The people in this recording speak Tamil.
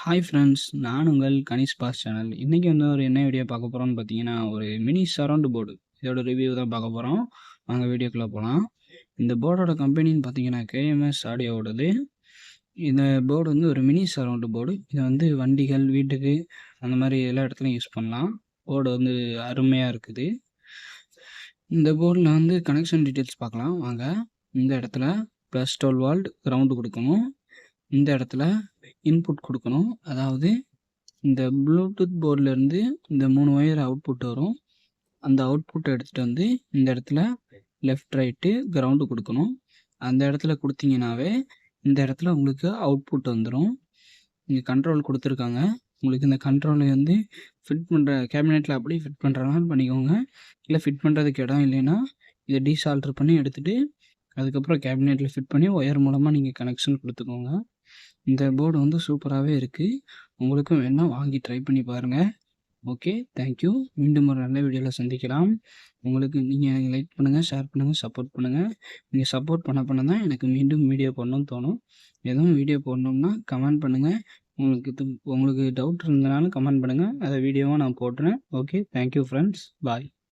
ஹாய் ஃப்ரெண்ட்ஸ், நான் உங்கள் கனிஷ் பாஸ் சேனல். இன்றைக்கி வந்து ஒரு என்ன வீடியோ பார்க்க போகிறோம்னு பார்த்தீங்கன்னா, ஒரு மினி சரவுண்ட் போர்டு இதோட ரிவ்யூ தான் பார்க்க போகிறோம். வாங்க வீடியோக்குள்ளே போகலாம். இந்த போர்டோட கம்பெனின்னு பார்த்தீங்கன்னா கேஎம்எஸ் ஆடியோவோடது. இந்த போர்டு வந்து ஒரு மினி சரவுண்ட் போர்டு. இதை வந்து வண்டிகள், வீட்டுக்கு அந்த மாதிரி எல்லா இடத்துலையும் யூஸ் பண்ணலாம். போர்டு வந்து அருமையாக இருக்குது. இந்த போர்டில் வந்து கனெக்ஷன் டீட்டெயில்ஸ் பார்க்கலாம் வாங்க. இந்த இடத்துல +12 வால்ட் கிரவுண்டு கொடுக்கணும். இந்த இடத்துல இன்புட் கொடுக்கணும். அதாவது இந்த ப்ளூடூத் போர்ட்லேருந்து இந்த 3 ஒயர் அவுட்புட் வரும். அந்த அவுட்புட்டை எடுத்துகிட்டு வந்து இந்த இடத்துல லெஃப்ட் ரைட்டு கிரவுண்டு கொடுக்கணும். அந்த இடத்துல கொடுத்தீங்கன்னாவே இந்த இடத்துல உங்களுக்கு அவுட்புட் வந்துடும். இங்கே கண்ட்ரோல் கொடுத்துருக்காங்க. உங்களுக்கு இந்த கண்ட்ரோலை வந்து ஃபிட் பண்ணுற கேபினெட்டில் அப்படியே ஃபிட் பண்ணுறனாலும் பண்ணிக்கோங்க. இல்லை ஃபிட் பண்ணுறதுக்கு இடம் இல்லைன்னா இதை டீசால்ட்ரு பண்ணி எடுத்துகிட்டு அதுக்கப்புறம் கேபினெட்டில் ஃபிட் பண்ணி ஒயர் மூலமாக நீங்கள் கனெக்ஷன் கொடுத்துக்கோங்க. இந்த போர்டு வந்து சூப்பராகவே இருக்குது. உங்களுக்கும் வேணால் வாங்கி ட்ரை பண்ணி பாருங்கள். Okay, thank you. மீண்டும் ஒரு நல்ல வீடியோவில் சந்திக்கலாம். உங்களுக்கு நீங்கள் லைக் பண்ணுங்கள், ஷேர் பண்ணுங்கள், சப்போர்ட் பண்ணுங்கள். நீங்கள் சப்போர்ட் பண்ண தான் எனக்கு மீண்டும் வீடியோ போடணும்னு தோணும். எதுவும் வீடியோ போடணும்னா கமெண்ட் பண்ணுங்கள். உங்களுக்கு டவுட் இருந்தனாலும் கமெண்ட் பண்ணுங்கள். அதை வீடியோவாக நான் போடுறேன். Okay, thank you friends. பாய்.